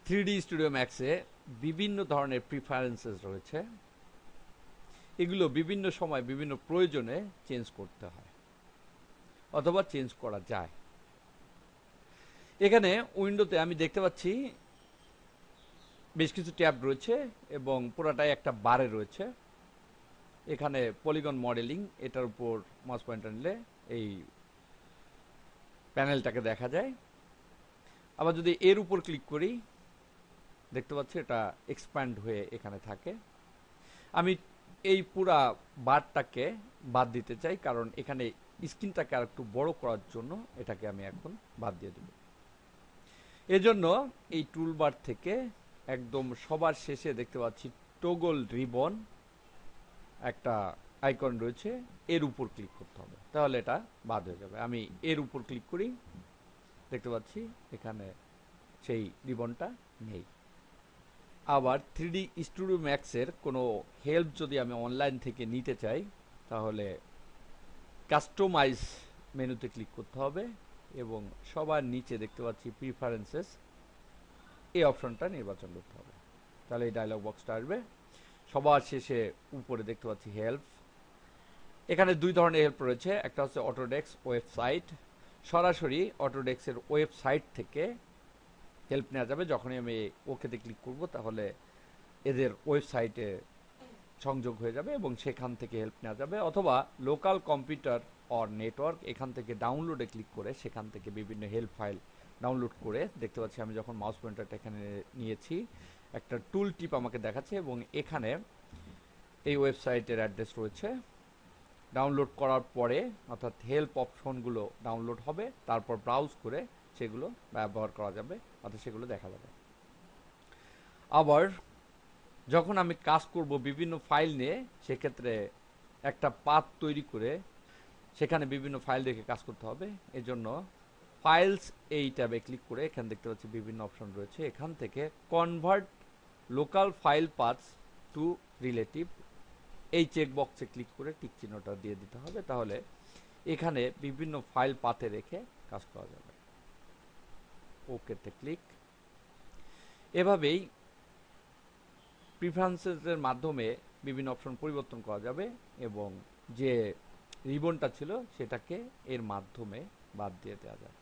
3D studio ম্যাক্সে বিভিন্ন ধরনের preferences রয়েছে, এগুলো বিভিন্ন সময় বিভিন্ন প্রয়োজনে চেঞ্জ করতে হয় অথবা চেঞ্জ করা যায়। এখানে উইন্ডোতে আমি দেখতে পাচ্ছি বেশ কিছু ট্যাব রয়েছে এবং পুরাটাই একটা বারে রয়েছে। এখানে পলিগন মডেলিং, এটার উপর মাউস পয়েন্টার নিলে এই প্যানেলটাকে দেখা যায়। আবার যদি এর উপর ক্লিক করি দেখতে পাচ্ছি এটা এক্সপ্যান্ড হয়ে এখানে থাকে। আমি এই পুরা বারটাকে বাদ দিতে চাই, কারণ এখানে স্ক্রিনটাকে আর একটু বড় করার জন্য এটাকে আমি এখন বাদ দিয়ে দেব। এজন্য এই টুলবার থেকে একদম সবার শেষে দেখতে পাচ্ছি টগল রিবন একটা আইকন রয়েছে, এর উপর ক্লিক করতে হবে, তাহলে এটা বাদ হয়ে যাবে। আমি এর উপর ক্লিক করি, দেখতে পাচ্ছি এখানে সেই রিবনটা নেই। আবার 3D স্টুডিও ম্যাক্সের কোনো হেল্প যদি আমি অনলাইন থেকে নিতে চাই, তাহলে কাস্টমাইজ মেনুতে ক্লিক করতে হবে এবং সবার নিচে দেখতে পাচ্ছি প্রিফারেন্সেস, এই অপশনটা নির্বাচন করতে হবে, তাহলে এই ডায়লগ বক্সটা আসবে। সবার শেষে উপরে দেখতে পাচ্ছি হেল্প। এখানে দুই ধরনের হেল্প রয়েছে, একটা হচ্ছে অটোডেস্ক ওয়েবসাইট, সরাসরি অটোডেস্কের ওয়েবসাইট থেকে হেল্প নেওয়া যাবে। যখনই আমি ওকেতে ক্লিক করব তাহলে এদের ওয়েবসাইটে সংযোগ হয়ে যাবে এবং সেখান থেকে হেল্প নেওয়া যাবে। অথবা লোকাল কম্পিউটার অর নেটওয়ার্ক, এখান থেকে ডাউনলোডে ক্লিক করে সেখান থেকে বিভিন্ন হেল্প ফাইল ডাউনলোড করে দেখতে পাচ্ছি আমি যখন মাউস পয়েন্টারটা এখানে নিয়েছি একটা টুল টিপ আমাকে দেখাচ্ছে এবং এখানে এই ওয়েবসাইটের অ্যাড্রেস রয়েছে। ডাউনলোড করার পরে অর্থাৎ হেল্প অপশনগুলো ডাউনলোড হবে, তারপর ব্রাউজ করে সেগুলো ব্যবহার করা যাবে অর্থাৎ সেগুলো দেখা যাবে। আবার যখন আমি কাজ করব বিভিন্ন ফাইল নিয়ে, সেক্ষেত্রে একটা পাথ তৈরি করে সেখানে বিভিন্ন ফাইল রেখে কাজ করতে হবে। এজন্য ফাইলস এই ট্যাবে ক্লিক করে এখানে দেখতে পাচ্ছি বিভিন্ন অপশন রয়েছে, এখান থেকে convert local file paths to relative, এই চেকবক্সে ক্লিক করে টিক চিহ্নটা দিয়ে দিতে হবে, তাহলে এখানে বিভিন্ন ফাইল পাথে রেখে কাজ করা যাবে। ওকেতে ক্লিক। এভাবেই প্রিফারেন্সেসের মাধ্যমে বিভিন্ন অপশন পরিবর্তন করা যাবে এবং যে রিবনটা ছিল সেটাকে এর মাধ্যমে বাদ দিয়ে দেওয়া যাবে।